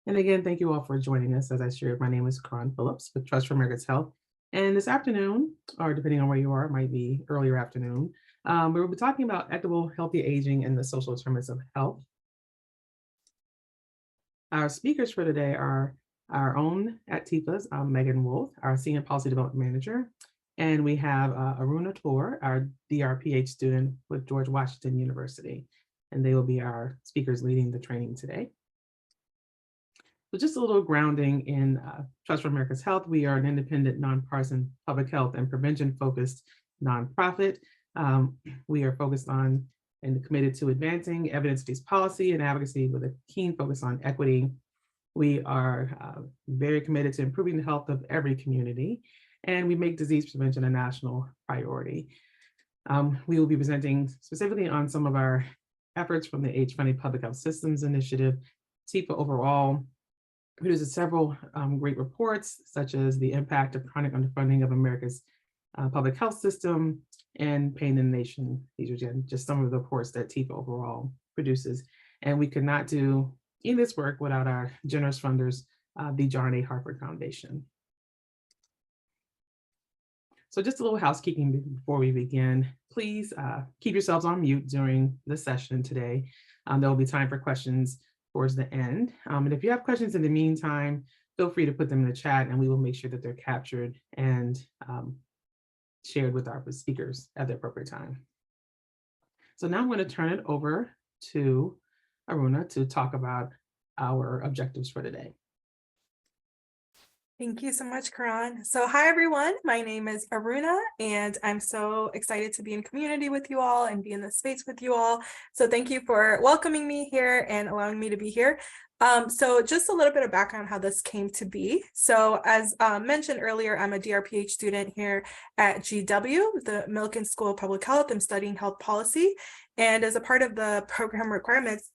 And again, thank you all for joining us. As I shared, my name is Karan Phillips with Trust for America's Health. And this afternoon, or depending on where you are, it might be earlier afternoon, we'll be talking about equitable, healthy aging and the social determinants of health. Our speakers for today are our own at TIFA's, Megan Wolf, our Senior Policy Development Manager. And we have Aruna Tor, our DRPH student with George Washington University. And they will be our speakers leading the training today. So just a little grounding in Trust for America's Health. We are an independent, nonpartisan public health and prevention-focused nonprofit. We are focused on and committed to advancing evidence-based policy and advocacy with a keen focus on equity. We are very committed to improving the health of every community, and we make disease prevention a national priority. We will be presenting specifically on some of our efforts from the age-friendly public health systems initiative. TIFA overall produces several great reports, such as the impact of chronic underfunding of America's public health system and pain in the nation. These are just some of the reports that TIFA overall produces. And we could not do any of this work without our generous funders, the John A. Hartford Foundation. So just a little housekeeping before we begin. Please keep yourselves on mute during the session today. There will be time for questions towards the end. And if you have questions in the meantime, feel free to put them in the chat and we will make sure that they're captured and shared with our speakers at the appropriate time. So now I'm going to turn it over to Aruna to talk about our objectives for today. Thank you so much, Karan. So hi, everyone. My name is Aruna, and I'm so excited to be in community with you all and be in this space with you all. So thank you for welcoming me here and allowing me to be here. So just a little bit of background how this came to be. So as mentioned earlier, I'm a DRPH student here at GW, the Millikan School of Public Health. I'm studying health policy. And as a part of the program requirements,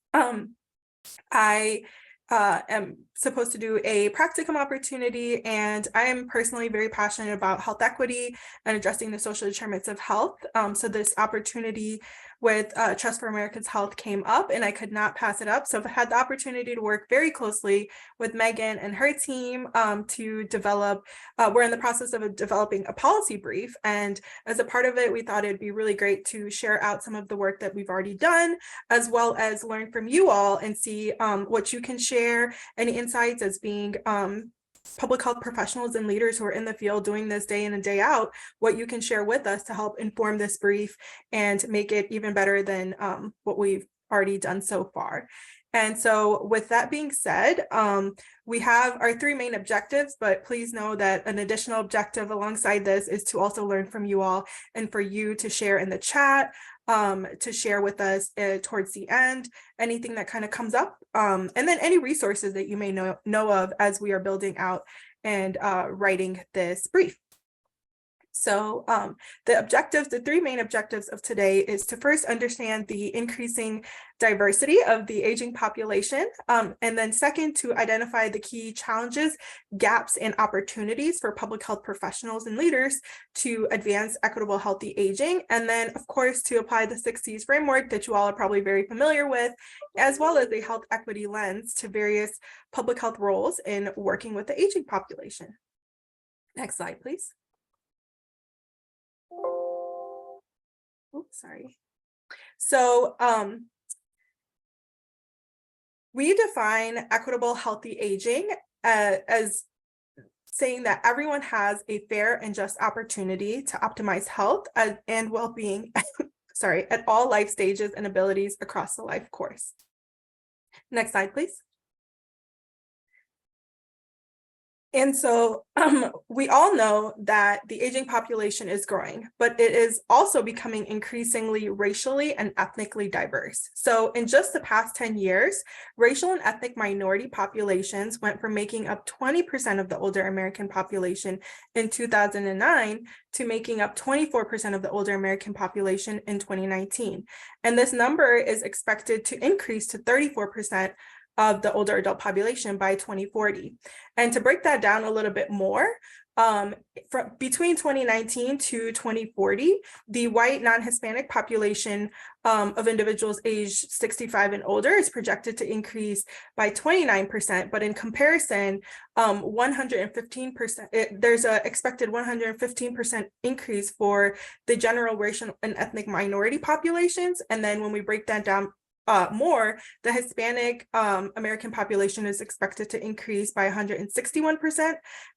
I am supposed to do a practicum opportunity, and I am personally very passionate about health equity and addressing the social determinants of health. So this opportunity with Trust for America's Health came up and I could not pass it up. So I've had the opportunity to work very closely with Megan and her team to develop, we're in the process of developing a policy brief. And as a part of it, we thought it'd be really great to share out some of the work that we've already done, as well as learn from you all and see what you can share, any insights as being public health professionals and leaders who are in the field doing this day in and day out, what you can share with us to help inform this brief and make it even better than what we've already done so far. And so with that being said, we have our three main objectives, but please know that an additional objective alongside this is to also learn from you all and for you to share in the chat, to share with us towards the end, anything that kind of comes up, and then any resources that you may know of as we are building out and writing this brief. So the three main objectives of today is to first understand the increasing diversity of the aging population, and then second, to identify the key challenges, gaps, and opportunities for public health professionals and leaders to advance equitable, healthy aging, and then, of course, to apply the 6 C's framework that you all are probably very familiar with, as well as a health equity lens to various public health roles in working with the aging population. Next slide, please. Oops, sorry. So we define equitable, healthy aging as saying that everyone has a fair and just opportunity to optimize health and well-being sorry, at all life stages and abilities across the life course. Next slide, please. And so we all know that the aging population is growing, but it is also becoming increasingly racially and ethnically diverse. So in just the past 10 years, racial and ethnic minority populations went from making up 20% of the older American population in 2009 to making up 24% of the older American population in 2019. And this number is expected to increase to 34% of the older adult population by 2040. And to break that down a little bit more, From between 2019 to 2040, the white non-Hispanic population of individuals aged 65 and older is projected to increase by 29%, but in comparison, 115%, there's an expected 115% increase for the general racial and ethnic minority populations. And then when we break that down more, the Hispanic American population is expected to increase by 161%.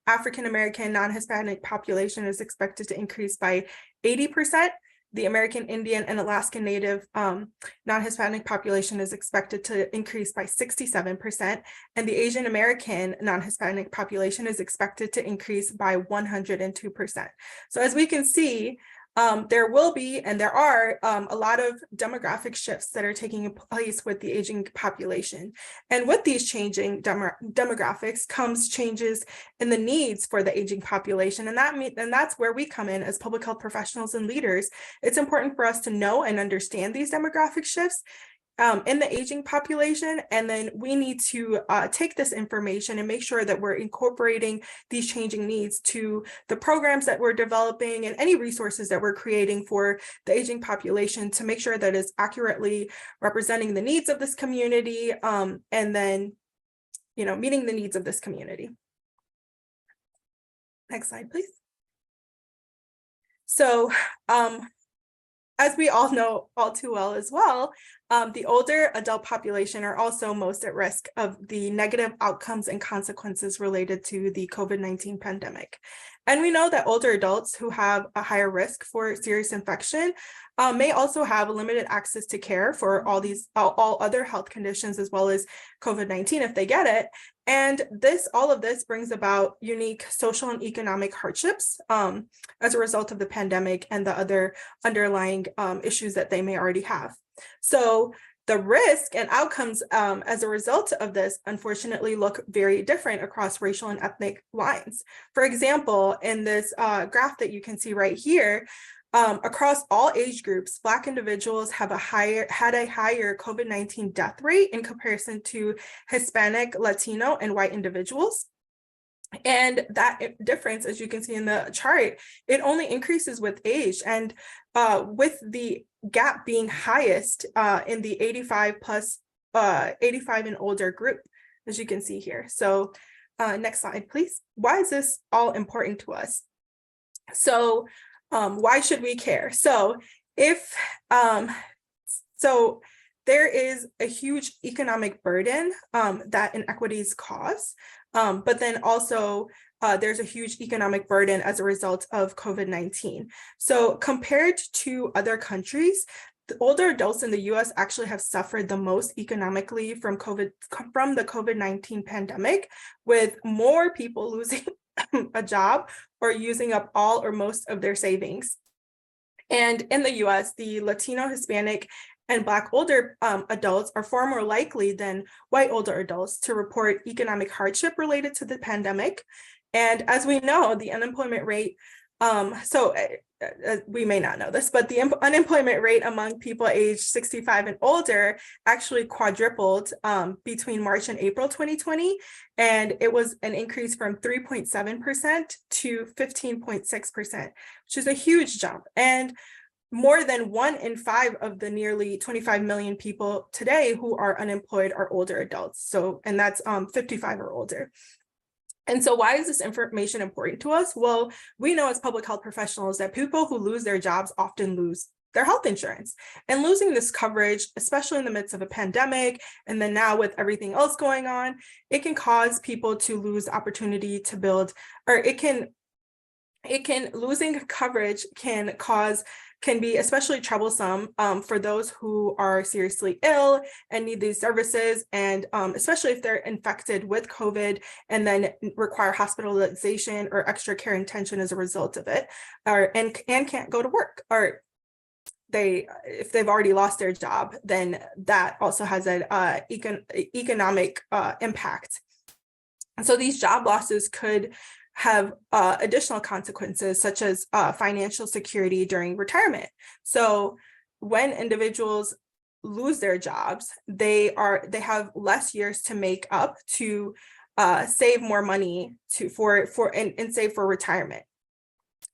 African American non-Hispanic population is expected to increase by 80%. The American Indian and Alaskan Native non-Hispanic population is expected to increase by 67%. And the Asian American non-Hispanic population is expected to increase by 102%. So as we can see, there will be, and there are a lot of demographic shifts that are taking place with the aging population. And with these changing demographics comes changes in the needs for the aging population. And that's where we come in as public health professionals and leaders. It's important for us to know and understand these demographic shifts in the aging population, and then we need to take this information and make sure that we're incorporating these changing needs to the programs that we're developing and any resources that we're creating for the aging population to make sure that it's accurately representing the needs of this community, and then, meeting the needs of this community. Next slide, please. So, as we all know all too well as well, the older adult population are also most at risk of the negative outcomes and consequences related to the COVID-19 pandemic. And we know that older adults who have a higher risk for serious infection may also have limited access to care for all other health conditions as well as COVID-19 if they get it. And all of this brings about unique social and economic hardships as a result of the pandemic and the other underlying issues that they may already have. So the risk and outcomes as a result of this, unfortunately, look very different across racial and ethnic lines. For example, in this graph that you can see right here, across all age groups, Black individuals had a higher COVID-19 death rate in comparison to Hispanic, Latino, and white individuals. And that difference, as you can see in the chart, it only increases with age. And with the gap being highest in the 85 and older group, as you can see here. So next slide, please. Why is this all important to us? So why should we care? So there is a huge economic burden that inequities cause, but then also there's a huge economic burden as a result of COVID-19. So compared to other countries, the older adults in the US actually have suffered the most economically from the COVID-19 pandemic, with more people losing a job or using up all or most of their savings. And in the US, the Latino, Hispanic, and Black older adults are far more likely than white older adults to report economic hardship related to the pandemic. And as we know, the unemployment rate, we may not know this, but the unemployment rate among people aged 65 and older actually quadrupled between March and April 2020. And it was an increase from 3.7% to 15.6%, which is a huge jump. And more than 1 in 5 of the nearly 25 million people today who are unemployed are older adults. So, and that's 55 or older. And so why is this information important to us? Well, we know as public health professionals that people who lose their jobs often lose their health insurance. And losing this coverage, especially in the midst of a pandemic, and then now with everything else going on, it can cause people to lose opportunity to build, or losing coverage can be especially troublesome for those who are seriously ill and need these services, and especially if they're infected with COVID and then require hospitalization or extra care and attention as a result of it, and can't go to work, or if they've already lost their job, then that also has an economic impact. And so these job losses could have additional consequences, such as financial security during retirement. So when individuals lose their jobs, they have less years to make up to save more money and save for retirement.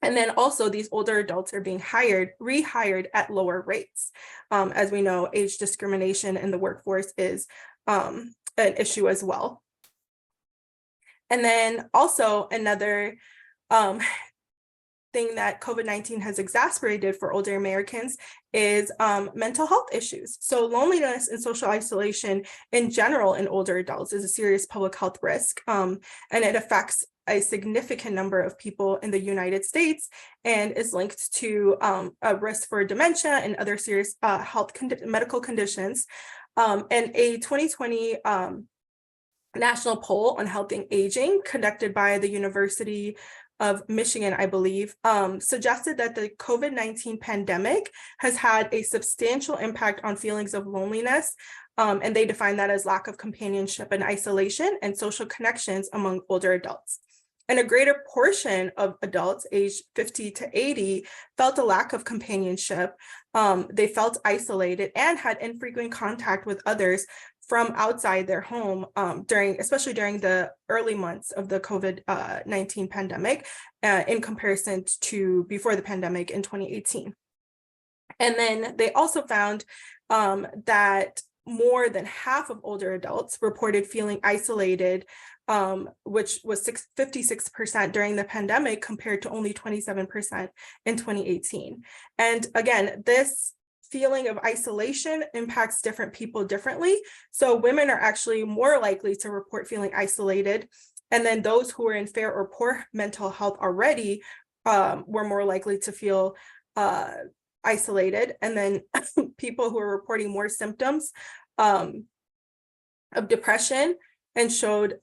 And then also these older adults are being rehired at lower rates. As we know, age discrimination in the workforce is an issue as well. And then also another thing that COVID-19 has exacerbated for older Americans is mental health issues. So loneliness and social isolation in general in older adults is a serious public health risk, and it affects a significant number of people in the United States and is linked to a risk for dementia and other serious medical conditions. And a 2020 national poll on health and aging conducted by the University of Michigan, I believe, suggested that the COVID-19 pandemic has had a substantial impact on feelings of loneliness. And they define that as lack of companionship and isolation and social connections among older adults. And a greater portion of adults aged 50 to 80 felt a lack of companionship. They felt isolated and had infrequent contact with others from outside their home especially during the early months of the COVID-19 pandemic in comparison to before the pandemic in 2018. And then they also found that more than half of older adults reported feeling isolated, which was 56% during the pandemic compared to only 27% in 2018. And again, this feeling of isolation impacts different people differently. So women are actually more likely to report feeling isolated. And then those who are in fair or poor mental health already were more likely to feel isolated. And then people who are reporting more symptoms of depression and showed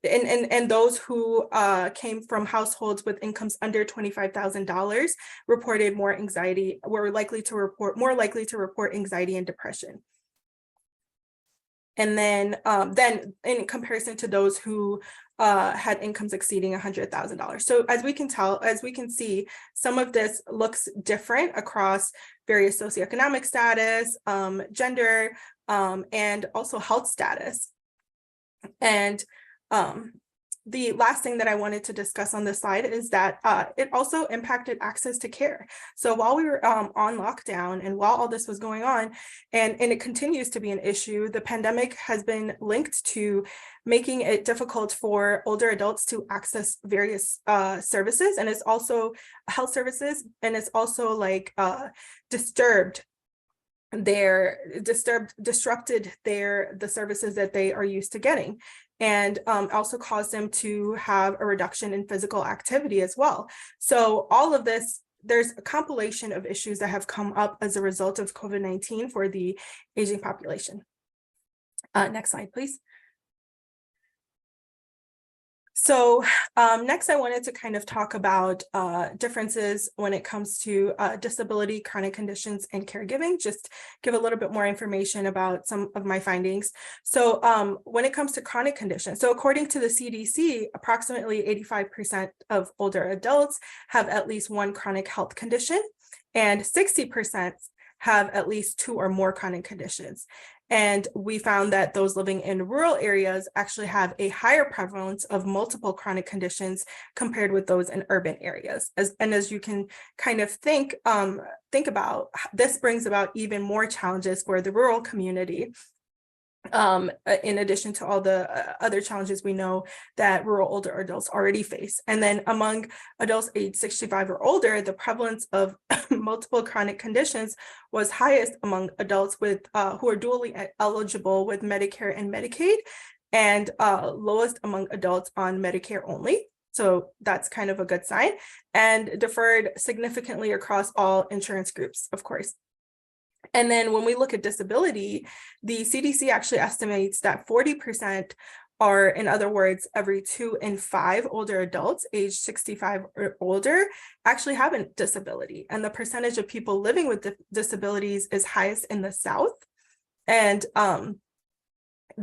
and those who came from households with incomes under $25,000 reported more anxiety, were more likely to report anxiety and depression. And then in comparison to those who had incomes exceeding $100,000. So as we can see, some of this looks different across various socioeconomic status, gender, and also health status. And the last thing that I wanted to discuss on this slide is that it also impacted access to care. So while we were on lockdown and while all this was going on, and it continues to be an issue, the pandemic has been linked to making it difficult for older adults to access various services, and it's also health services, and it's also like disrupted the services that they are used to getting, and also caused them to have a reduction in physical activity as well. So all of this, there's a compilation of issues that have come up as a result of COVID-19 for the aging population. Next slide, please. So next, I wanted to kind of talk about differences when it comes to disability, chronic conditions, and caregiving, just give a little bit more information about some of my findings. So when it comes to chronic conditions, so according to the CDC, approximately 85% of older adults have at least one chronic health condition, and 60% have at least two or more chronic conditions. And we found that those living in rural areas actually have a higher prevalence of multiple chronic conditions compared with those in urban areas. As you can kind of think about, this brings about even more challenges for the rural community, in addition to all the other challenges we know that rural older adults already face. And then among adults age 65 or older, the prevalence of multiple chronic conditions was highest among adults with who are dually eligible with Medicare and Medicaid, and lowest among adults on Medicare only. So that's kind of a good sign, and differed significantly across all insurance groups, of course. And then when we look at disability, the CDC actually estimates that 40% are, in other words, every 2 in 5 older adults aged 65 or older actually have a disability. And the percentage of people living with disabilities is highest in the South. And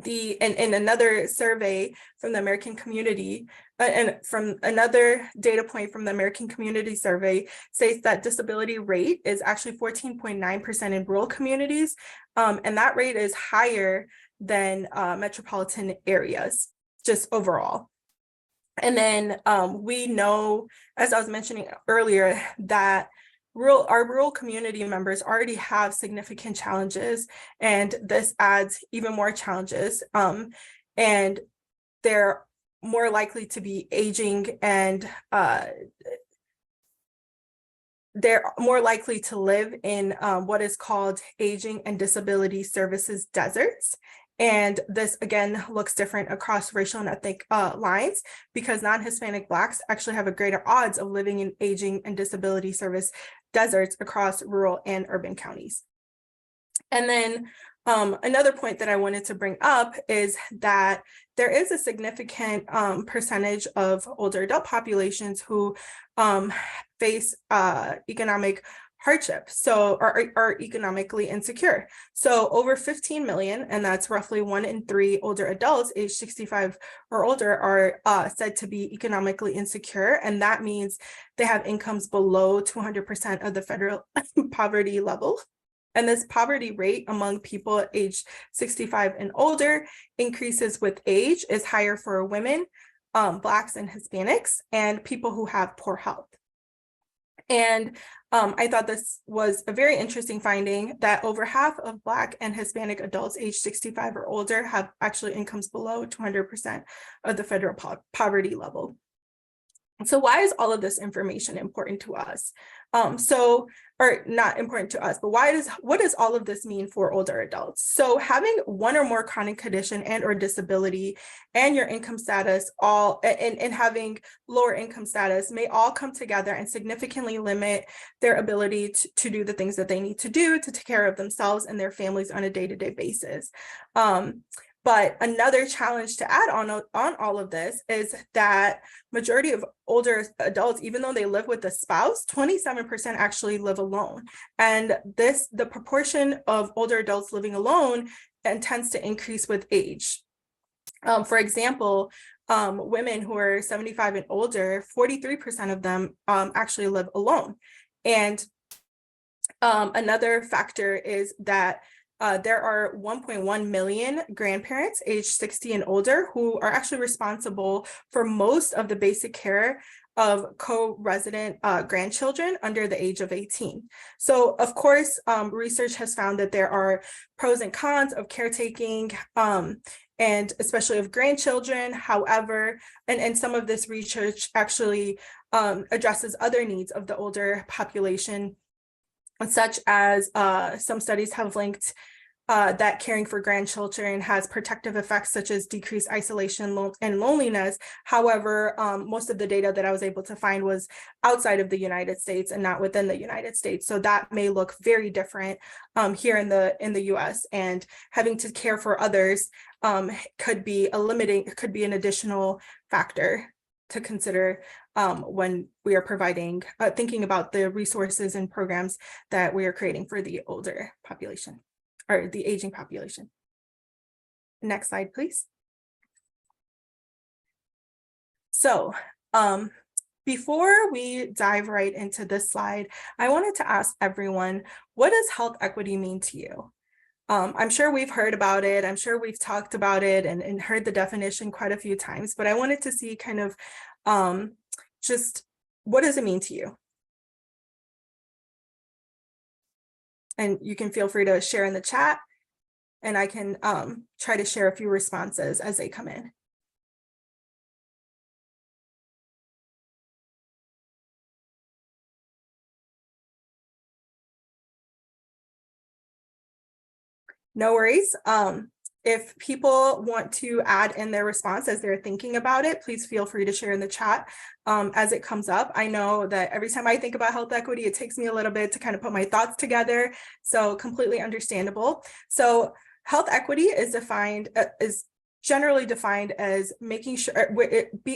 in another survey from the American Community, and from another data point from the American Community Survey, states that disability rate is actually 14.9% in rural communities, and that rate is higher than metropolitan areas, just overall. And then we know, as I was mentioning earlier, that our rural community members already have significant challenges, and this adds even more challenges. And they're more likely to be aging, and they're more likely to live in what is called aging and disability services deserts. And this, again, looks different across racial and ethnic lines, because non-Hispanic Blacks actually have a greater odds of living in aging and disability service deserts across rural and urban counties. And then another point that I wanted to bring up is that there is a significant percentage of older adult populations who face economic hardship, so are economically insecure. So over 15 million, and that's roughly 1 in 3 older adults aged 65 or older, are said to be economically insecure, and that means they have incomes below 200% of the federal poverty level. And this poverty rate among people aged 65 and older increases with age, is higher for women, Blacks and Hispanics, and people who have poor health. And I thought this was a very interesting finding, that over half of Black and Hispanic adults aged 65 or older have actually incomes below 200% of the federal poverty level. So why is all of this information important to us? Or not important to us, but what does all of this mean for older adults? So having one or more chronic condition and or disability, and your income status, and having lower income status, may all come together and significantly limit their ability to do the things that they need to do to take care of themselves and their families on a day-to-day basis. But another challenge to add on all of this is that majority of older adults, even though they live with a spouse, 27% actually live alone. And the proportion of older adults living alone tends to increase with age. For example, women who are 75 and older, 43% of them actually live alone. And another factor is that there are 1.1 million grandparents aged 60 and older who are actually responsible for most of the basic care of co-resident grandchildren under the age of 18. So of course, research has found that there are pros and cons of caretaking, and especially of grandchildren. However, and some of this research actually addresses other needs of the older population, such as some studies have linked that caring for grandchildren has protective effects such as decreased isolation and loneliness. However, most of the data that I was able to find was outside of the United States and not within the United States. So that may look very different here in the US, and having to care for others could be an additional factor to consider when we are thinking about the resources and programs that we are creating for the older population, or the aging population. Next slide, please. So before we dive right into this slide, I wanted to ask everyone, what does health equity mean to you? I'm sure we've heard about it. I'm sure we've talked about it and heard the definition quite a few times, but I wanted to see kind of just what does it mean to you? And you can feel free to share in the chat, and I can try to share a few responses as they come in. No worries. If people want to add in their response as they're thinking about it, please feel free to share in the chat as it comes up. I know that every time I think about health equity, it takes me a little bit to kind of put my thoughts together. So completely understandable. So health equity is generally defined as making sure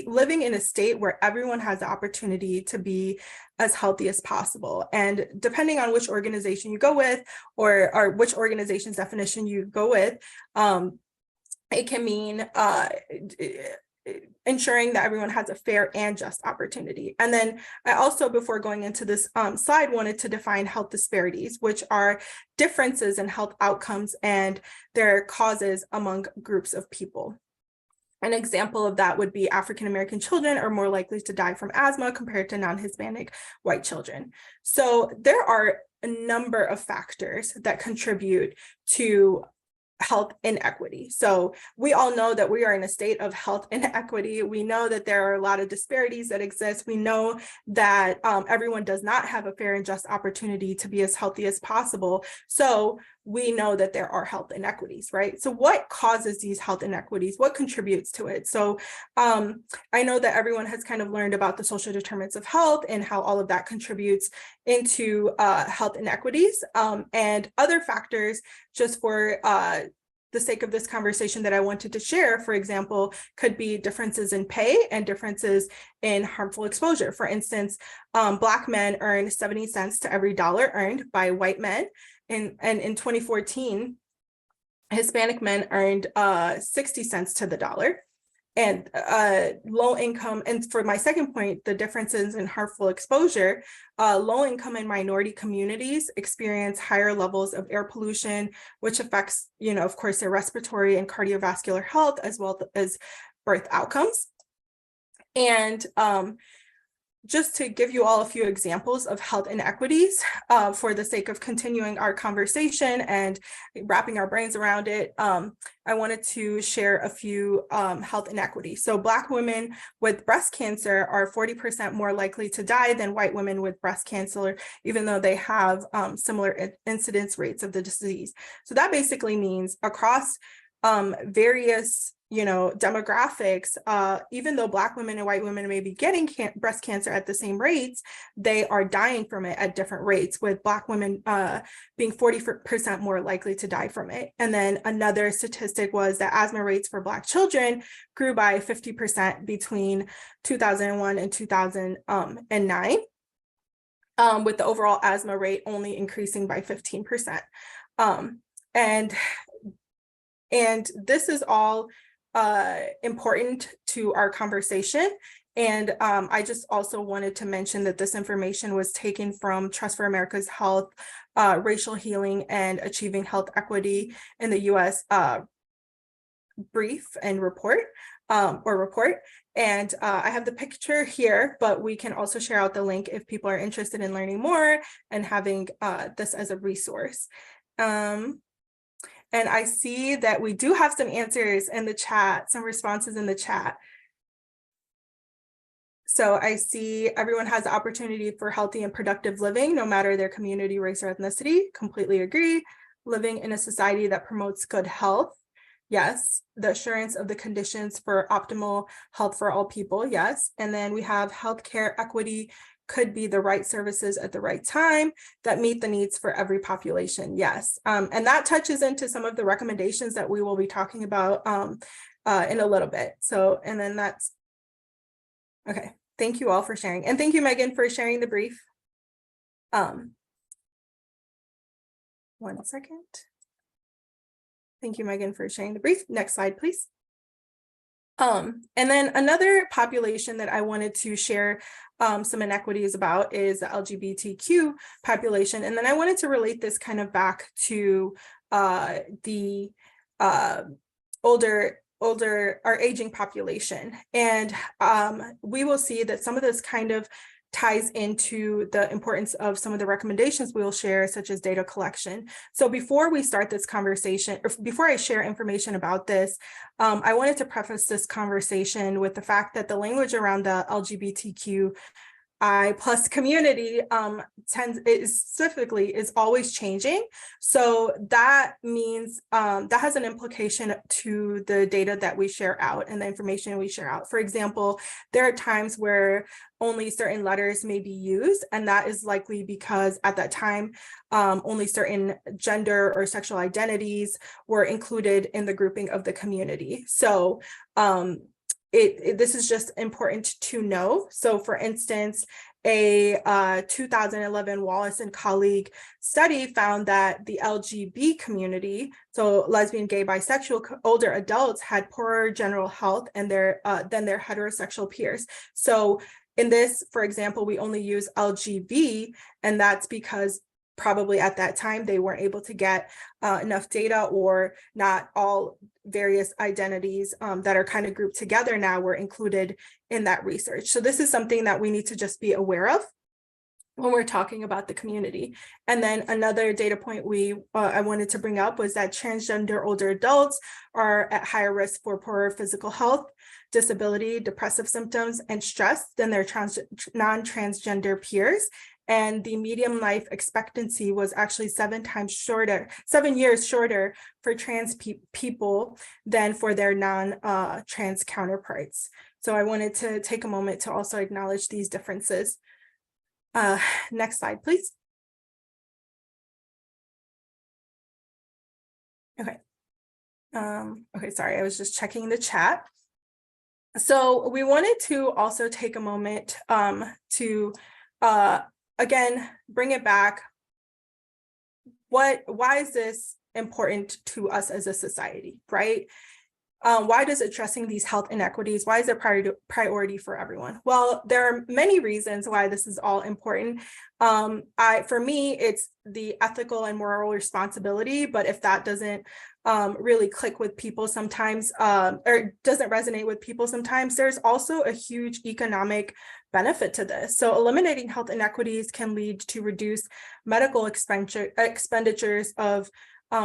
living in a state where everyone has the opportunity to be as healthy as possible. And depending on which organization you go with, or which organization's definition you go with, it can mean ensuring that everyone has a fair and just opportunity. And then I also, before going into this slide, wanted to define health disparities, which are differences in health outcomes and their causes among groups of people. An example of that would be African-American children are more likely to die from asthma compared to non-Hispanic white children. So there are a number of factors that contribute to health inequity. So we all know that we are in a state of health inequity. We know that there are a lot of disparities that exist. We know that everyone does not have a fair and just opportunity to be as healthy as possible. So we know that there are health inequities, right? So what causes these health inequities? What contributes to it? So I know that everyone has kind of learned about the social determinants of health and how all of that contributes into health inequities, and other factors, just for the sake of this conversation that I wanted to share, for example, could be differences in pay and differences in harmful exposure. For instance, Black men earn 70 cents to every dollar earned by white men. And in 2014, Hispanic men earned 60 cents to the dollar. And low income, and for my second point, the differences in harmful exposure, low income and minority communities experience higher levels of air pollution, which affects, of course, their respiratory and cardiovascular health, as well as birth outcomes. And just to give you all a few examples of health inequities, for the sake of continuing our conversation and wrapping our brains around it, I wanted to share a few health inequities. So Black women with breast cancer are 40% more likely to die than white women with breast cancer, even though they have similar incidence rates of the disease. So that basically means across various demographics, even though Black women and white women may be getting breast cancer at the same rates, they are dying from it at different rates, with Black women being 40% more likely to die from it. And then another statistic was that asthma rates for Black children grew by 50% between 2001 and 2009, with the overall asthma rate only increasing by 15%. And this is all important to our conversation. And I just also wanted to mention that this information was taken from Trust for America's Health, Racial Healing and Achieving Health Equity in the U.S. Brief and report, report. And I have the picture here, but we can also share out the link if people are interested in learning more and having this as a resource. And I see that we do have some answers in the chat, some responses in the chat. So I see everyone has the opportunity for healthy and productive living, no matter their community, race, or ethnicity. Completely agree. Living in a society that promotes good health. Yes. The assurance of the conditions for optimal health for all people. Yes. And then we have healthcare equity could be the right services at the right time that meet the needs for every population. Yes. And that touches into some of the recommendations that we will be talking about in a little bit. So, and then that's, okay. Thank you all for sharing. And thank you, Megan, for sharing the brief. 1 second. Thank you, Megan, for sharing the brief. Next slide, please. And then another population that I wanted to share some inequities about is the LGBTQ population. And then I wanted to relate this kind of back to the our aging population. And we will see that some of this kind of ties into the importance of some of the recommendations we will share, such as data collection. So before we start this conversation, or before I share information about this, I wanted to preface this conversation with the fact that the language around the LGBTQI+ community specifically is always changing. So that means that has an implication to the data that we share out and the information we share out. For example, there are times where only certain letters may be used, and that is likely because at that time, only certain gender or sexual identities were included in the grouping of the community. So this is just important to know. So for instance, a 2011 Wallace and colleague study found that the LGB community, so lesbian, gay, bisexual older adults, had poorer general health and than their heterosexual peers. So in this, for example, we only use LGB, and that's because probably at that time they weren't able to get enough data, or not all various identities that are kind of grouped together now were included in that research. So this is something that we need to just be aware of when we're talking about the community. And then another data point I wanted to bring up was that transgender older adults are at higher risk for poorer physical health, disability, depressive symptoms, and stress than their non-transgender peers. And the median life expectancy was actually 7 years shorter for trans people than for their non-trans counterparts. So I wanted to take a moment to also acknowledge these differences. Next slide, please. Okay. Okay, sorry, I was just checking the chat. So we wanted to also take a moment to again, bring it back. Why is this important to us as a society, right? Why does addressing these health inequities, why is it priority for everyone? Well, there are many reasons why this is all important. For me, it's the ethical and moral responsibility, but if that doesn't really click with people sometimes, or doesn't resonate with people sometimes, there's also a huge economic benefit to this. So eliminating health inequities can lead to reduced medical expenditures of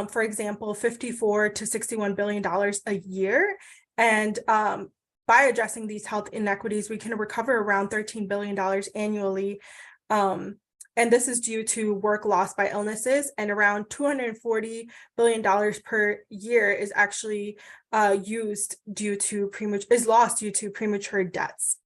for example, $54 to $61 billion a year. And by addressing these health inequities, we can recover around $13 billion annually. And this is due to work lost by illnesses, and around $240 billion per year is actually lost due to premature deaths.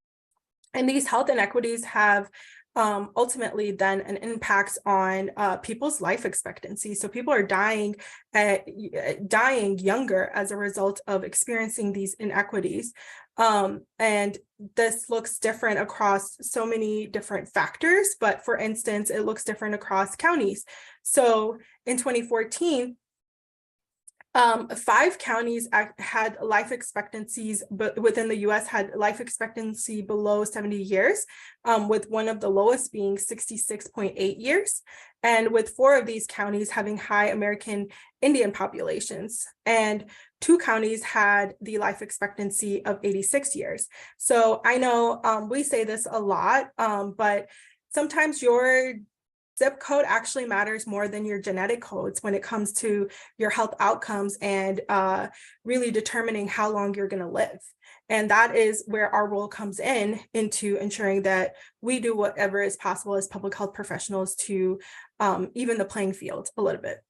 And these health inequities have ultimately then an impact on people's life expectancy. So people are dying younger as a result of experiencing these inequities. And this looks different across so many different factors, but for instance, it looks different across counties. So in 2014, 5 counties had life expectancies, but within the US had life expectancy below 70 years, with one of the lowest being 66.8 years, and with 4 of these counties having high American Indian populations. And 2 counties had the life expectancy of 86 years. So I know we say this a lot, but sometimes your zip code actually matters more than your genetic codes when it comes to your health outcomes and really determining how long you're going to live. And that is where our role comes into ensuring that we do whatever is possible as public health professionals to even the playing field a little bit.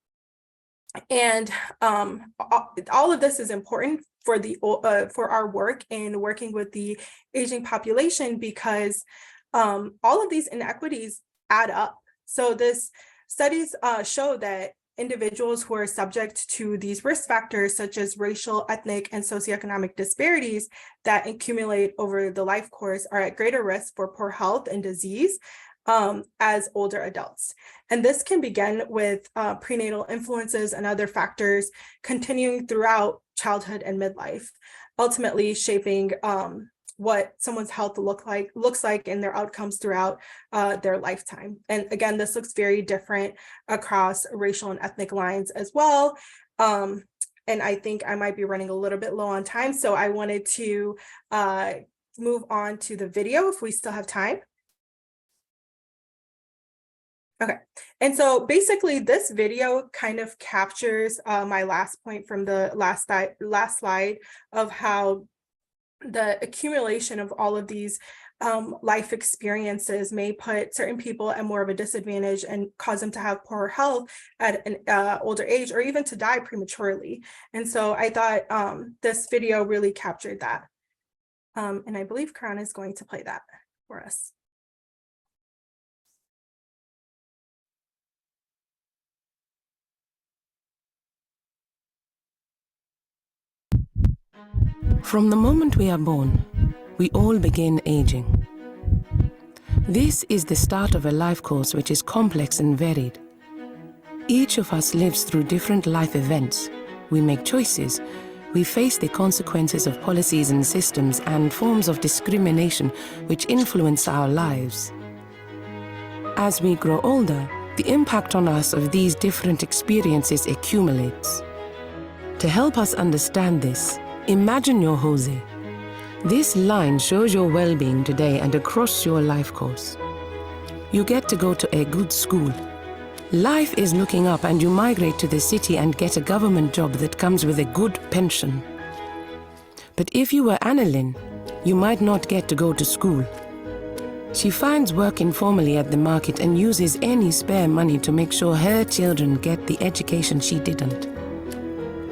And all of this is important for our work in working with the aging population, because all of these inequities add up. So this studies show that individuals who are subject to these risk factors, such as racial, ethnic, and socioeconomic disparities that accumulate over the life course, are at greater risk for poor health and disease as older adults. And this can begin with prenatal influences and other factors continuing throughout childhood and midlife, ultimately shaping what someone's health looks like and their outcomes throughout their lifetime. And again, this looks very different across racial and ethnic lines as well. And I think I might be running a little bit low on time, so I wanted to move on to the video if we still have time. Okay, and so basically this video kind of captures my last point from the last slide of how the accumulation of all of these life experiences may put certain people at more of a disadvantage and cause them to have poorer health at an older age, or even to die prematurely. And so I thought this video really captured that. And I believe Karan is going to play that for us. From the moment we are born, we all begin aging. This is the start of a life course which is complex and varied. Each of us lives through different life events. We make choices. We face the consequences of policies and systems and forms of discrimination which influence our lives. As we grow older, the impact on us of these different experiences accumulates. To help us understand this, imagine you're Jose. This line shows your well-being today and across your life course. You get to go to a good school. Life is looking up and you migrate to the city and get a government job that comes with a good pension. But if you were Annalyn, you might not get to go to school. She finds work informally at the market and uses any spare money to make sure her children get the education she didn't.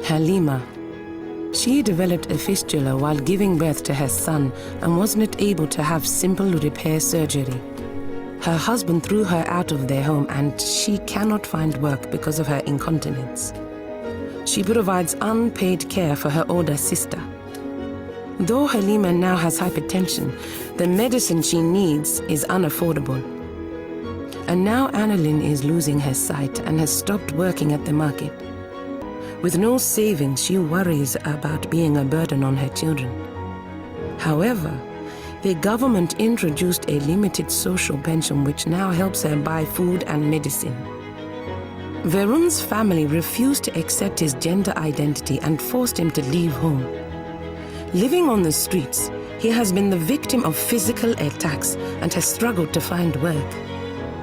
Halima. She developed a fistula while giving birth to her son and wasn't able to have simple repair surgery. Her husband threw her out of their home and she cannot find work because of her incontinence. She provides unpaid care for her older sister. Though Halima now has hypertension, the medicine she needs is unaffordable. And now Annalyn is losing her sight and has stopped working at the market. With no savings, she worries about being a burden on her children. However, the government introduced a limited social pension which now helps her buy food and medicine. Varun's family refused to accept his gender identity and forced him to leave home. Living on the streets, he has been the victim of physical attacks and has struggled to find work.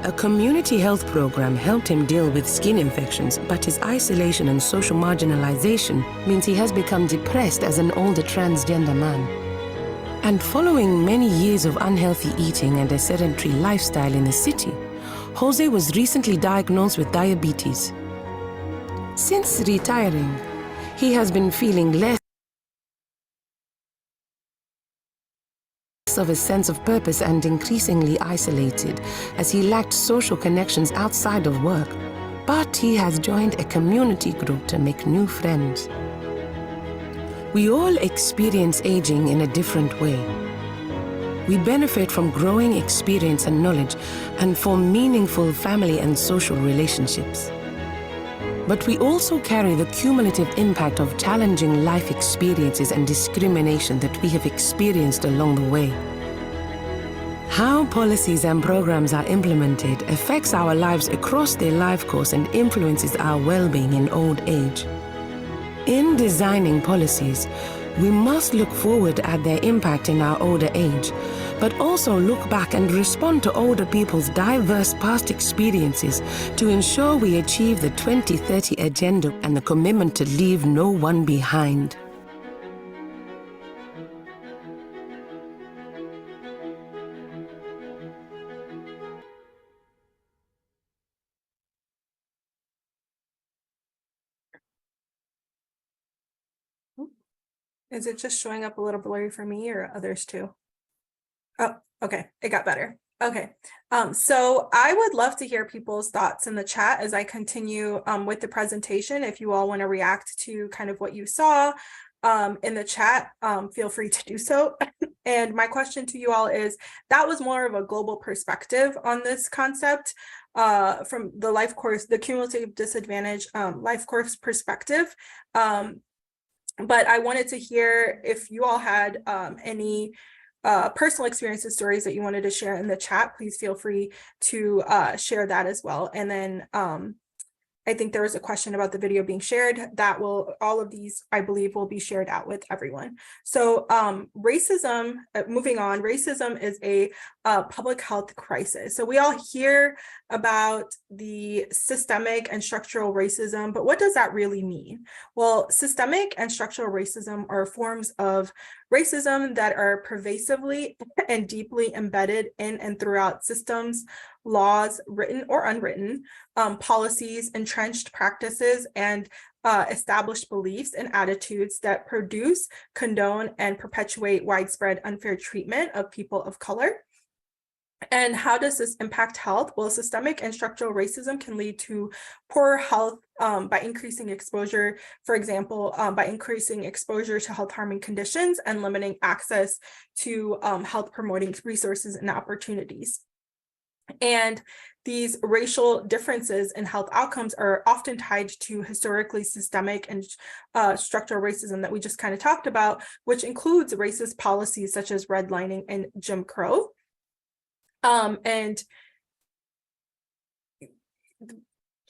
A community health program helped him deal with skin infections, but his isolation and social marginalization means he has become depressed as an older transgender man. And following many years of unhealthy eating and a sedentary lifestyle in the city, Jose was recently diagnosed with diabetes. Since retiring, he has been feeling less of a sense of purpose and increasingly isolated as he lacked social connections outside of work. But he has joined a community group to make new friends. We all experience aging in a different way. We benefit from growing experience and knowledge and form meaningful family and social relationships. But we also carry the cumulative impact of challenging life experiences and discrimination that we have experienced along the way. How policies and programs are implemented affects our lives across their life course and influences our well-being in old age. In designing policies, we must look forward at their impact in our older age, but also look back and respond to older people's diverse past experiences to ensure we achieve the 2030 agenda and the commitment to leave no one behind. Is it just showing up a little blurry for me or others too? Oh, okay, it got better. Okay, so I would love to hear people's thoughts in the chat as I continue with the presentation. If you all want to react to kind of what you saw in the chat, feel free to do so. And my question to you all is, that was more of a global perspective on this concept from the life course, the cumulative disadvantage life course perspective. But I wanted to hear if you all had any personal experiences, stories that you wanted to share in the chat. Please feel free to share that as well. And then I think there was a question about the video being shared. That will, all of these, I believe, will be shared out with everyone. So racism, moving on, racism is a public health crisis. So we all hear about the systemic and structural racism, but what does that really mean? Well, systemic and structural racism are forms of racism that are pervasively and deeply embedded in and throughout systems, laws, written or unwritten, policies, entrenched practices, and established beliefs and attitudes that produce, condone, and perpetuate widespread unfair treatment of people of color. And how does this impact health? Well, systemic and structural racism can lead to poor health by increasing exposure, for example, by increasing exposure to health harming conditions and limiting access to health promoting resources and opportunities. And these racial differences in health outcomes are often tied to historically systemic and structural racism that we just kind of talked about, which includes racist policies such as redlining and Jim Crow. And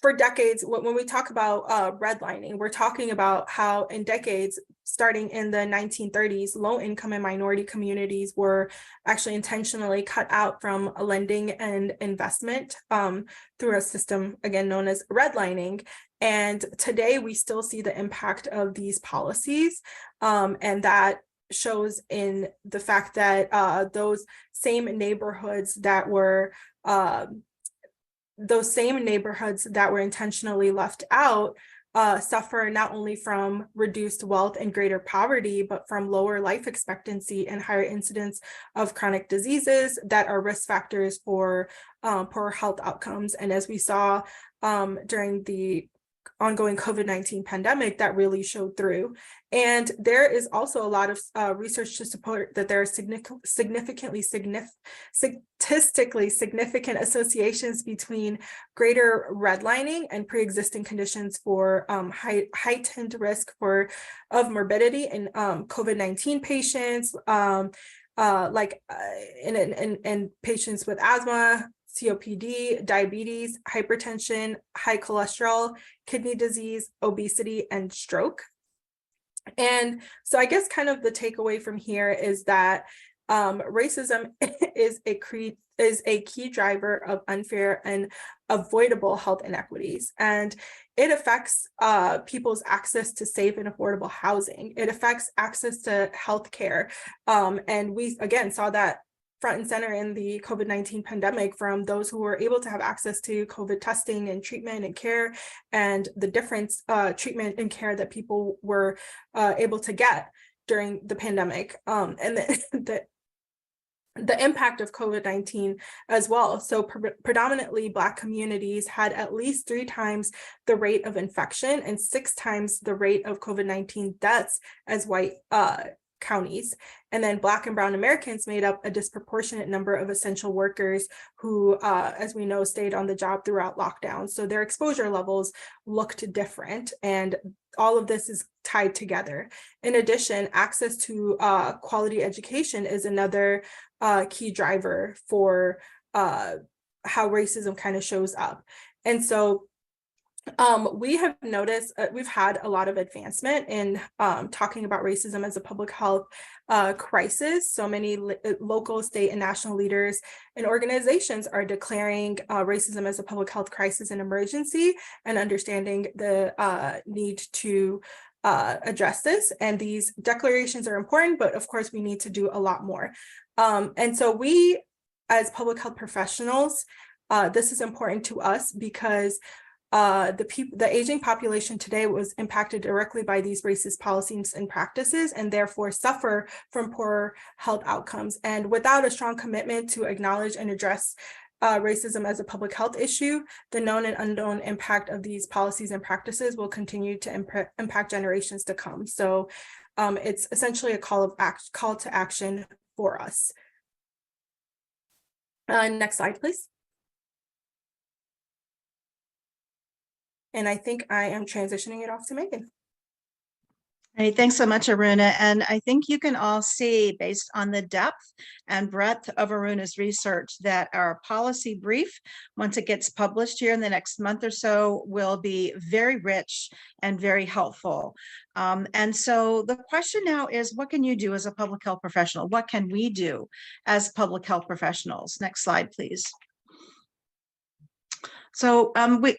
for decades, when we talk about redlining, we're talking about how in decades, starting in the 1930s, low-income and minority communities were actually intentionally cut out from lending and investment through a system, again, known as redlining. And today, we still see the impact of these policies, and that shows in the fact that those same neighborhoods that were intentionally left out suffer not only from reduced wealth and greater poverty, but from lower life expectancy and higher incidence of chronic diseases that are risk factors for poor health outcomes. And as we saw during the ongoing COVID-19 pandemic, that really showed through. And there is also a lot of research to support that there are statistically significant associations between greater redlining and pre-existing conditions for heightened risk of morbidity in COVID-19 patients, in patients with asthma, COPD, diabetes, hypertension, high cholesterol, kidney disease, obesity, and stroke. And so I guess kind of the takeaway from here is that racism is a key driver of unfair and avoidable health inequities. And it affects people's access to safe and affordable housing. It affects access to healthcare. And we, again, saw that front and center in the COVID-19 pandemic from those who were able to have access to COVID testing and treatment and care, and the difference treatment and care that people were able to get during the pandemic, and the impact of COVID-19 as well. So predominantly Black communities had at least 3 times the rate of infection and 6 times the rate of COVID-19 deaths as white counties. And then Black and Brown Americans made up a disproportionate number of essential workers who, as we know, stayed on the job throughout lockdown. So their exposure levels looked different, and all of this is tied together. In addition, access to quality education is another key driver for how racism kind of shows up. And so we have noticed we've had a lot of advancement in talking about racism as a public health crisis. So many local, state, and national leaders and organizations are declaring racism as a public health crisis and emergency, and understanding the need to address this. And these declarations are important, but of course we need to do a lot more. And so we, as public health professionals, this is important to us because the aging population today was impacted directly by these racist policies and practices, and therefore suffer from poor health outcomes. And without a strong commitment to acknowledge and address racism as a public health issue, the known and unknown impact of these policies and practices will continue to impact generations to come. So it's essentially a call to action for us. Next slide, please. And I think I am transitioning it off to Megan. All right, thanks so much, Aruna. And I think you can all see, based on the depth and breadth of Aruna's research, that our policy brief, once it gets published here in the next month or so, will be very rich and very helpful. And so the question now is, what can you do as a public health professional? What can we do as public health professionals? Next slide, please. So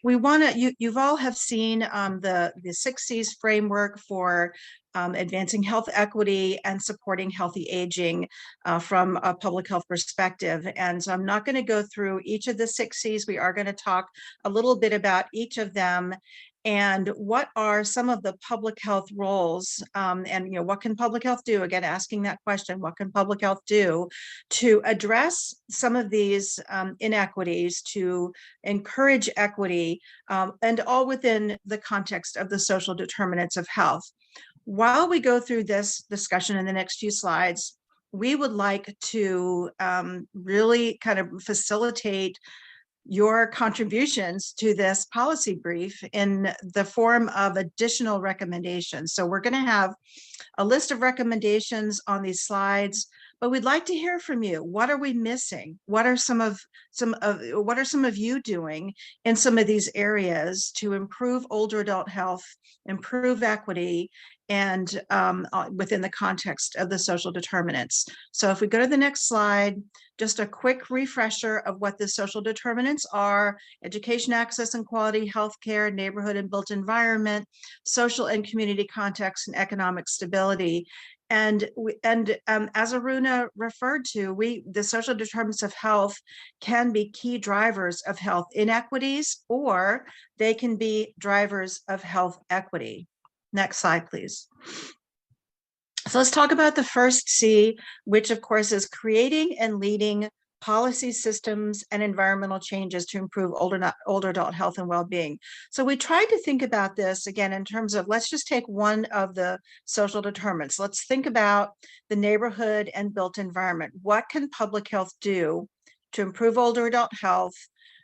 we want to, you've all have seen the 6 C's framework for advancing health equity and supporting healthy aging from a public health perspective. And so I'm not going to go through each of the 6 C's. We are going to talk a little bit about each of them and what are some of the public health roles, and what can public health do? Again, asking that question, what can public health do to address some of these inequities, to encourage equity, and all within the context of the social determinants of health. While we go through this discussion in the next few slides, we would like to really kind of facilitate your contributions to this policy brief in the form of additional recommendations. So we're going to have a list of recommendations on these slides, but we'd like to hear from you. What are we missing? What are some of you doing in some of these areas to improve older adult health, improve equity, and within the context of the social determinants? So if we go to the next slide, just a quick refresher of what the social determinants are: education, access and quality, healthcare, neighborhood and built environment, social and community context, and economic stability. And as Aruna referred to, the social determinants of health can be key drivers of health inequities, or they can be drivers of health equity. Next slide, please. So let's talk about the first C, which of course is creating and leading policy systems and environmental changes to improve older adult health and well-being. So we tried to think about this again in terms of, let's just take one of the social determinants. Let's think about the neighborhood and built environment. What can public health do to improve older adult health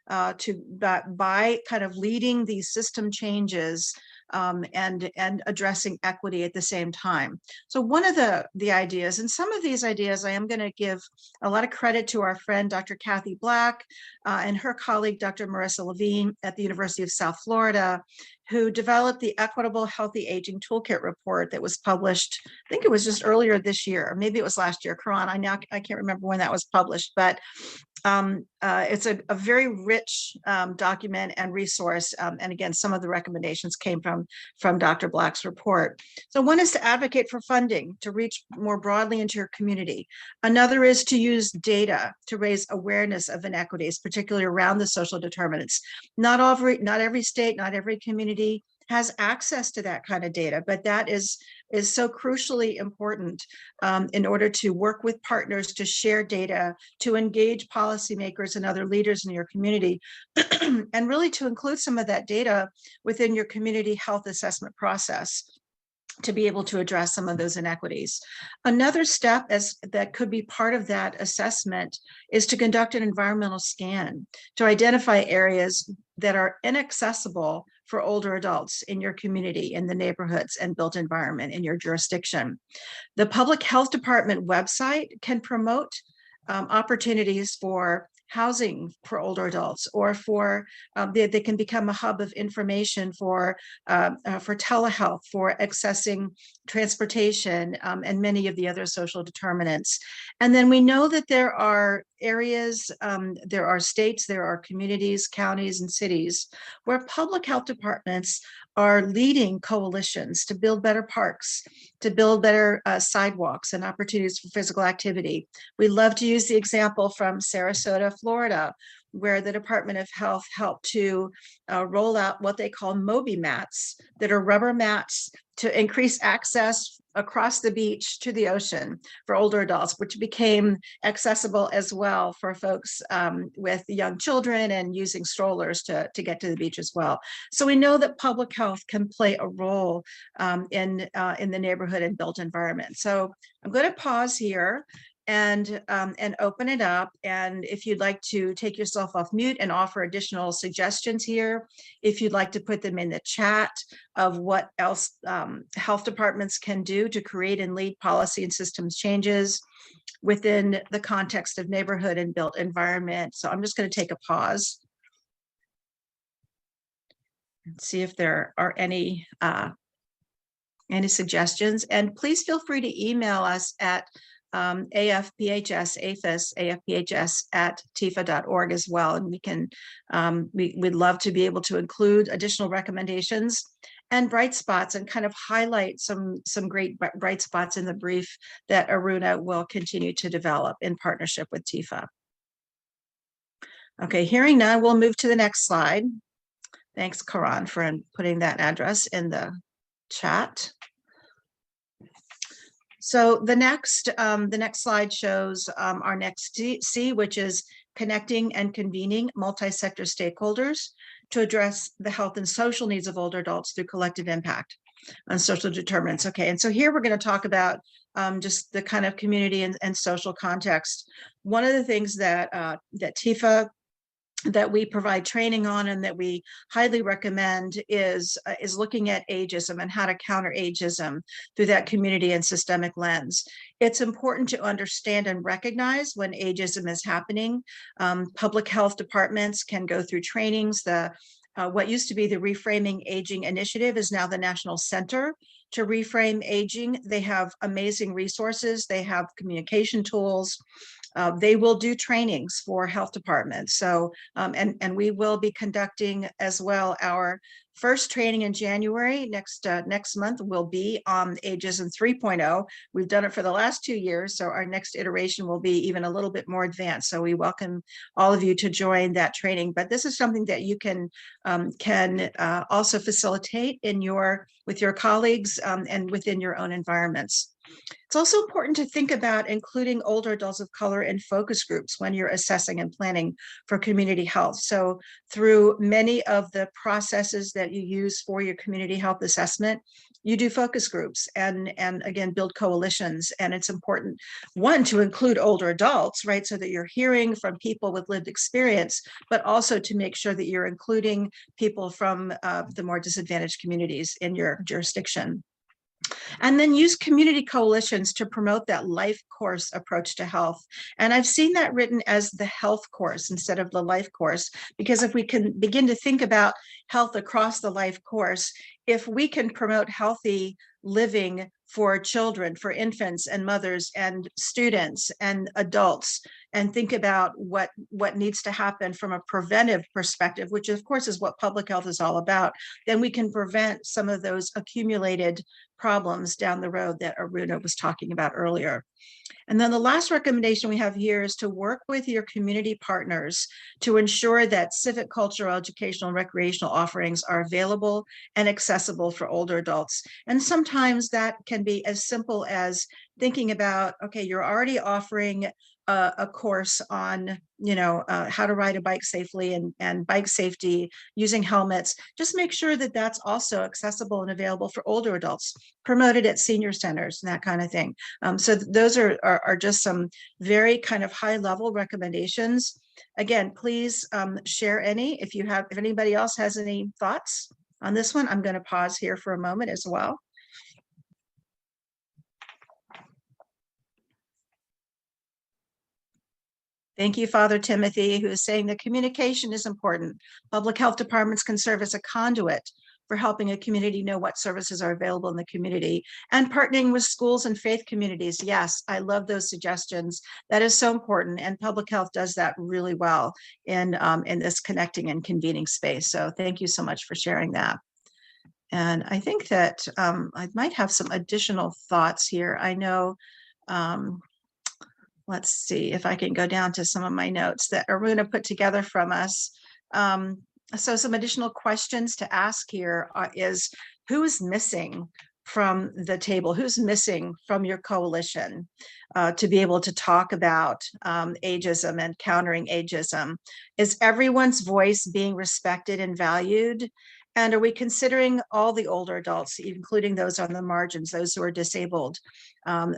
by kind of leading these system changes and addressing equity at the same time? So one of the ideas, and some of these ideas, I am going to give a lot of credit to our friend, Dr. Kathy Black, and her colleague, Dr. Marissa Levine at the University of South Florida, who developed the Equitable Healthy Aging Toolkit report that was published, I think it was just earlier this year, or maybe it was last year. Karan, I can't remember when that was published, but it's a very rich document and resource. And again, some of the recommendations came from Dr. Black's report. So one is to advocate for funding to reach more broadly into your community. Another is to use data to raise awareness of inequities, particularly around the social determinants. Not every state, not every community has access to that kind of data, but that is so crucially important in order to work with partners to share data, to engage policymakers and other leaders in your community, and really to include some of that data within your community health assessment process to be able to address some of those inequities. Another step that could be part of that assessment is to conduct an environmental scan to identify areas that are inaccessible for older adults in your community, in the neighborhoods and built environment in your jurisdiction. The Public Health Department website can promote opportunities for housing for older adults, or for they can become a hub of information for telehealth, for accessing transportation, and many of the other social determinants. And then we know that there are areas, there are states, there are communities, counties, and cities where public health departments are leading coalitions to build better parks, to build better sidewalks and opportunities for physical activity. We love to use the example from Sarasota, Florida, where the Department of Health helped to roll out what they call Moby mats, that are rubber mats to increase access across the beach to the ocean for older adults, which became accessible as well for folks with young children and using strollers to get to the beach as well. So we know that public health can play a role in the neighborhood and built environment. So I'm going to pause here and open it up. And if you'd like to take yourself off mute and offer additional suggestions here, if you'd like to put them in the chat of what else health departments can do to create and lead policy and systems changes within the context of neighborhood and built environment. So I'm just going to take a pause and see if there are any suggestions. And please feel free to email us at AFPHS at tifa.org as well. And we can, we'd love to be able to include additional recommendations and bright spots and kind of highlight some great bright spots in the brief that Aruna will continue to develop in partnership with TIFA. Okay, hearing none, we'll move to the next slide. Thanks, Karan, for putting that address in the chat. So the next slide shows our next C, which is connecting and convening multi-sector stakeholders to address the health and social needs of older adults through collective impact. on social determinants. Okay, and so here we're going to talk about just the kind of community and social context. One of the things that that TIFA, that we provide training on and that we highly recommend is looking at ageism and how to counter ageism through that community and systemic lens. It's important to understand and recognize when ageism is happening. Public health departments can go through trainings. What used to be the Reframing Aging Initiative is now the National Center to Reframe Aging. They have amazing resources. They have communication tools. They will do trainings for health departments. So, and we will be conducting as well our first training in January. Next month will be on Ageism 3.0. We've done it for the last 2 years, so our next iteration will be even a little bit more advanced. So we welcome all of you to join that training. But this is something that you can also facilitate with your colleagues and within your own environments. It's also important to think about including older adults of color in focus groups when you're assessing and planning for community health. So through many of the processes that you use for your community health assessment, you do focus groups and again, build coalitions. And it's important, one, to include older adults, right? So that you're hearing from people with lived experience, but also to make sure that you're including people from the more disadvantaged communities in your jurisdiction. And then use community coalitions to promote that life course approach to health. And I've seen that written as the health course instead of the life course, because if we can begin to think about health across the life course, if we can promote healthy living for children, for infants and mothers and students and adults, and think about what needs to happen from a preventive perspective, which of course is what public health is all about, then we can prevent some of those accumulated problems down the road that Aruna was talking about earlier. And then the last recommendation we have here is to work with your community partners to ensure that civic, cultural, educational, and recreational offerings are available and accessible for older adults. And sometimes that can be as simple as thinking about, okay, you're already offering a course on, how to ride a bike safely and bike safety using helmets. Just make sure that that's also accessible and available for older adults, promoted at senior centers and that kind of thing. So those are just some very kind of high level recommendations. Again, please share any if anybody else has any thoughts on this one. I'm going to pause here for a moment as well. Thank you, Father Timothy, who is saying that communication is important. Public health departments can serve as a conduit for helping a community know what services are available in the community, and partnering with schools and faith communities. Yes, I love those suggestions. That is so important, and public health does that really well in this connecting and convening space. So thank you so much for sharing that. And I think that I might have some additional thoughts here. I know, let's see if I can go down to some of my notes that Aruna put together from us. So some additional questions to ask here is, who is missing from the table? Who's missing from your coalition to be able to talk about ageism and countering ageism? Is everyone's voice being respected and valued? And are we considering all the older adults, including those on the margins, those who are disabled,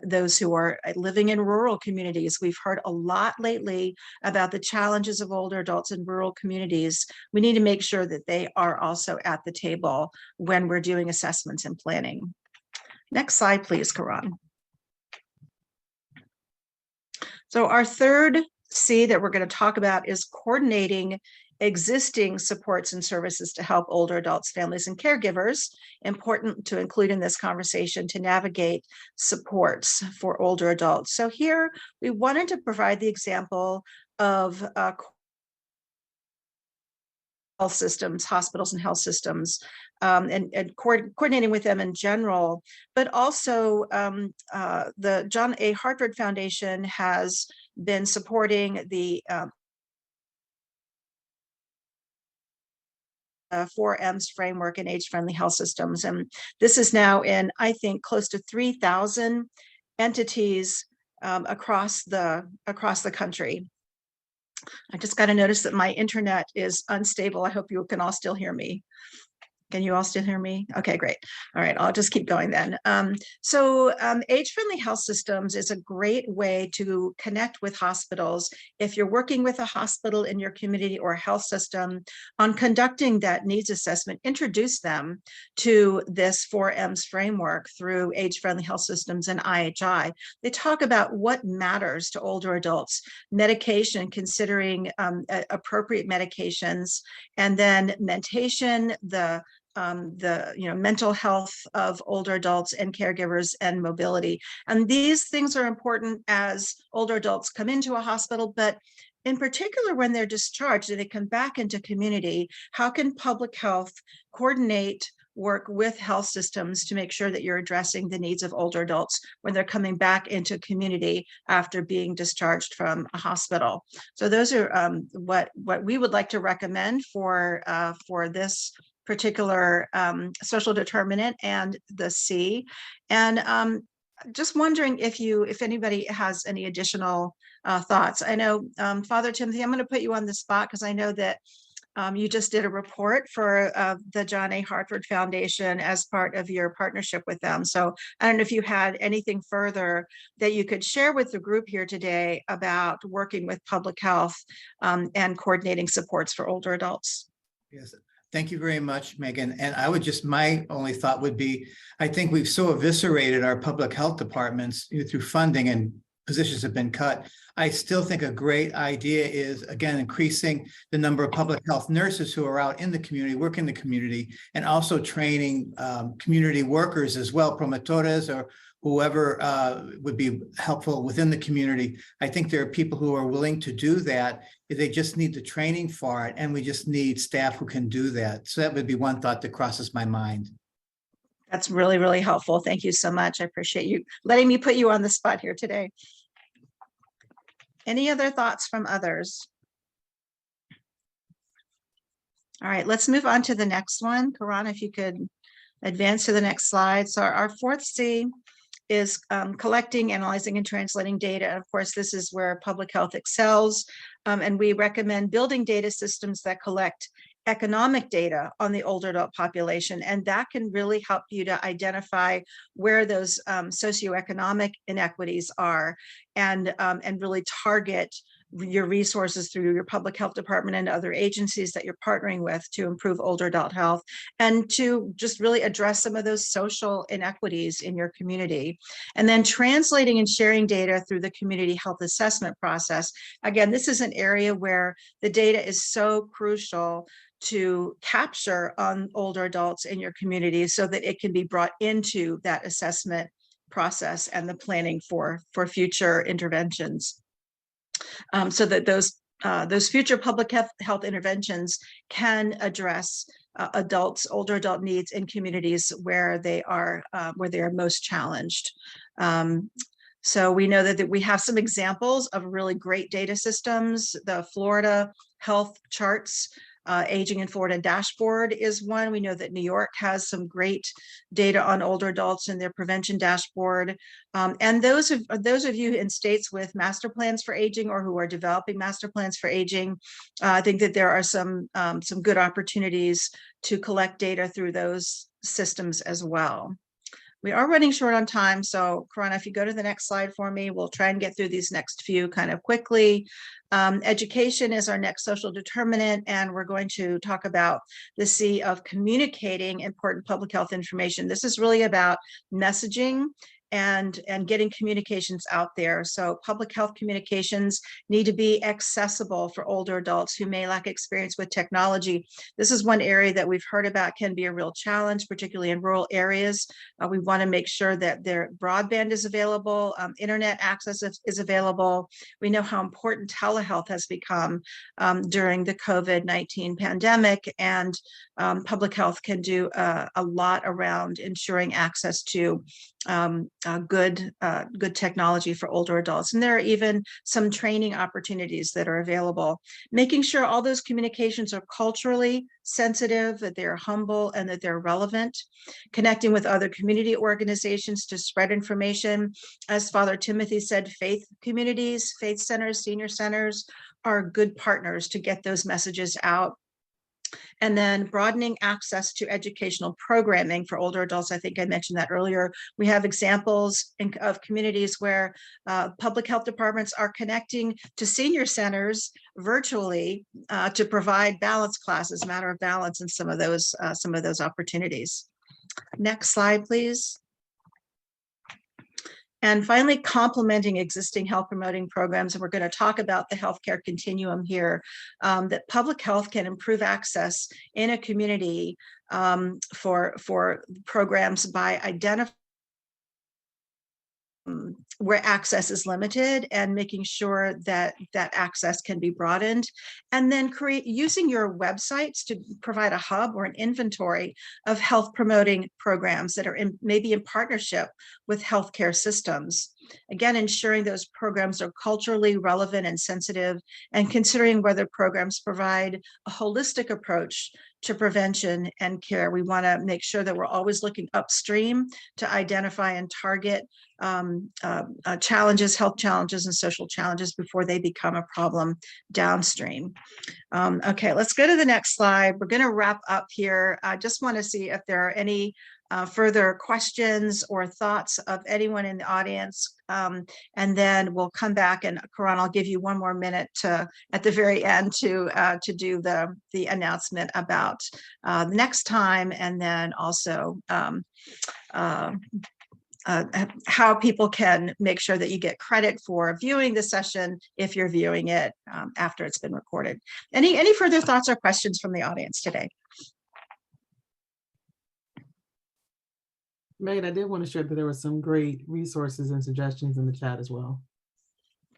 those who are living in rural communities? We've heard a lot lately about the challenges of older adults in rural communities. We need to make sure that they are also at the table when we're doing assessments and planning. Next slide, please, Karan. So our third C that we're going to talk about is coordinating existing supports and services to help older adults, families, and caregivers. Important to include in this conversation to navigate supports for older adults. So here we wanted to provide the example of health systems, hospitals and health systems, and coordinating with them in general, but also the John A. Hartford Foundation has been supporting the 4M's framework in age-friendly health systems. And this is now in, I think, close to 3,000 entities across the country. I just got to notice that my internet is unstable. I hope you can all still hear me. Can you all still hear me? Okay, great. All right, I'll just keep going then. Age-friendly health systems is a great way to connect with hospitals. If you're working with a hospital in your community or health system on conducting that needs assessment, introduce them to this 4Ms framework through age-friendly health systems and IHI. They talk about what matters to older adults, medication, considering appropriate medications, and then mentation, the mental health of older adults and caregivers, and mobility. And these things are important as older adults come into a hospital, but in particular when they're discharged and they come back into community, how can public health coordinate work with health systems to make sure that you're addressing the needs of older adults when they're coming back into community after being discharged from a hospital? So those are what we would like to recommend for this particular social determinant and the C. And just wondering if anybody has any additional thoughts. I know, Father Timothy, I'm going to put you on the spot because I know that you just did a report for the John A. Hartford Foundation as part of your partnership with them. So I don't know if you had anything further that you could share with the group here today about working with public health and coordinating supports for older adults. Yes. Thank you very much, Megan. And I would just, my only thought would be, I think we've so eviscerated our public health departments through funding, and positions have been cut. I still think a great idea is, again, increasing the number of public health nurses who are out in the community, work in the community, and also training community workers as well, promotores or whoever would be helpful within the community. I think there are people who are willing to do that. They just need the training for it, and we just need staff who can do that. So that would be one thought that crosses my mind. That's really, really helpful. Thank you so much. I appreciate you letting me put you on the spot here today. Any other thoughts from others? All right, let's move on to the next one. Karan, if you could advance to the next slide. So our fourth C is collecting, analyzing, and translating data. Of course, this is where public health excels, and we recommend building data systems that collect economic data on the older adult population, and that can really help you to identify where those socioeconomic inequities are, and really target your resources through your public health department and other agencies that you're partnering with to improve older adult health, and to just really address some of those social inequities in your community. And then translating and sharing data through the community health assessment process. Again, this is an area where the data is so crucial to capture on older adults in your community so that it can be brought into that assessment process and the planning for future interventions. So that those future public health interventions can address older adult needs in communities where they are most challenged. So we know that we have some examples of really great data systems. The Florida Health Charts, Aging in Florida dashboard is one. We know that New York has some great data on older adults in their prevention dashboard. And those of you in states with master plans for aging or who are developing master plans for aging, I think that there are some good opportunities to collect data through those systems as well. We are running short on time, so Karan, if you go to the next slide for me, we'll try and get through these next few kind of quickly. Education is our next social determinant, and we're going to talk about the C of communicating important public health information. This is really about messaging and getting communications out there. So public health communications need to be accessible for older adults who may lack experience with technology. This is one area that we've heard about can be a real challenge, particularly in rural areas. We want to make sure that their broadband is available, internet access is available. We know how important telehealth has become during the COVID-19 pandemic, and public health can do a lot around ensuring access to good technology for older adults. And there are even some training opportunities that are available. Making sure all those communications are culturally sensitive, that they're humble, and that they're relevant. Connecting with other community organizations to spread information. As Father Timothy said, faith communities, faith centers, senior centers are good partners to get those messages out. And then broadening access to educational programming for older adults. I think I mentioned that earlier. We have examples of communities where public health departments are connecting to senior centers virtually to provide balance classes, matter of balance, and some of those opportunities. Next slide, please. And finally, complementing existing health promoting programs. And we're going to talk about the healthcare continuum here, that public health can improve access in a community for programs by identifying where access is limited and making sure that that access can be broadened, and then using your websites to provide a hub or an inventory of health promoting programs that are maybe in partnership with healthcare systems. Again, ensuring those programs are culturally relevant and sensitive, and considering whether programs provide a holistic approach to prevention and care. We want to make sure that we're always looking upstream to identify and target challenges, health challenges, and social challenges before they become a problem downstream. Okay, let's go to the next slide. We're going to wrap up here. I just want to see if there are any further questions or thoughts of anyone in the audience. And then we'll come back, and Karan, I'll give you one more minute at the very end to do the announcement about next time, and then also how people can make sure that you get credit for viewing the session if you're viewing it after it's been recorded. Any further thoughts or questions from the audience today? Megan, I did want to share that there were some great resources and suggestions in the chat as well.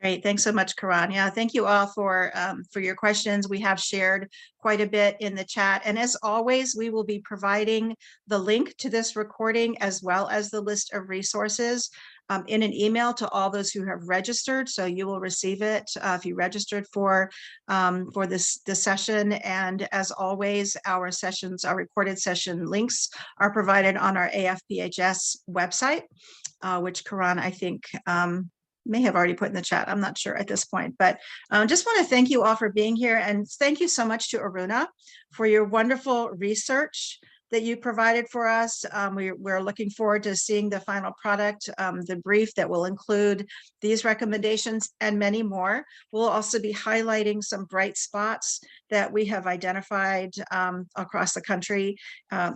Great, thanks so much, Karan. Yeah, thank you all for your questions. We have shared quite a bit in the chat, and as always, we will be providing the link to this recording as well as the list of resources in an email to all those who have registered. So you will receive it if you registered for this session. And as always, our recorded session links are provided on our AFPHS website, which Karan, I think, may have already put in the chat. I'm not sure at this point, but just want to thank you all for being here. And thank you so much to Aruna for your wonderful research that you provided for us. We're looking forward to seeing the final product, the brief that will include these recommendations and many more. We'll also be highlighting some bright spots that we have identified across the country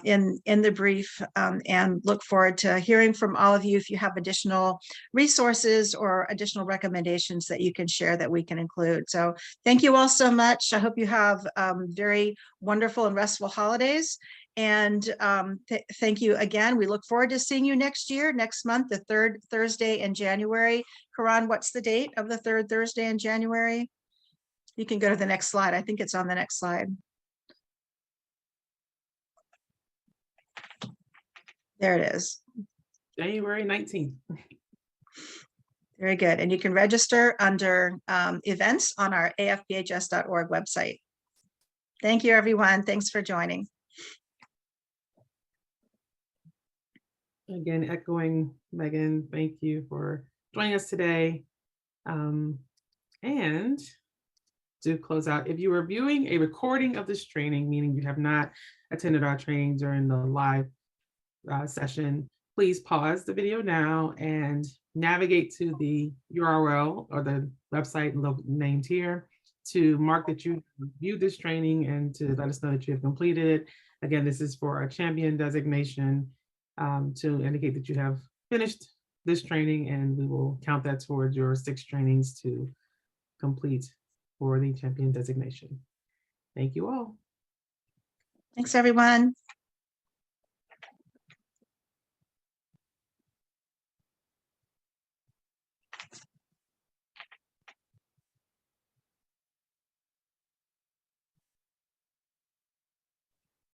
in the brief, and look forward to hearing from all of you if you have additional resources or additional recommendations that you can share that we can include. So thank you all so much. I hope you have very wonderful and restful holidays. And thank you again. We look forward to seeing you next month, the third Thursday in January. Karan, what's the date of the third Thursday in January? You can go to the next slide. I think it's on the next slide. There it is. January 19th. Very good. And you can register under events on our afphs.org website. Thank you, everyone. Thanks for joining. Again, echoing Megan, thank you for joining us today. And to close out, if you are viewing a recording of this training, meaning you have not attended our training during the live session, please pause the video now and navigate to the URL or the website named here to mark that you viewed this training and to let us know that you have completed it. Again, this is for our champion designation, to indicate that you have finished this training, and we will count that towards your 6 trainings to complete for the champion designation. Thank you all. Thanks, everyone.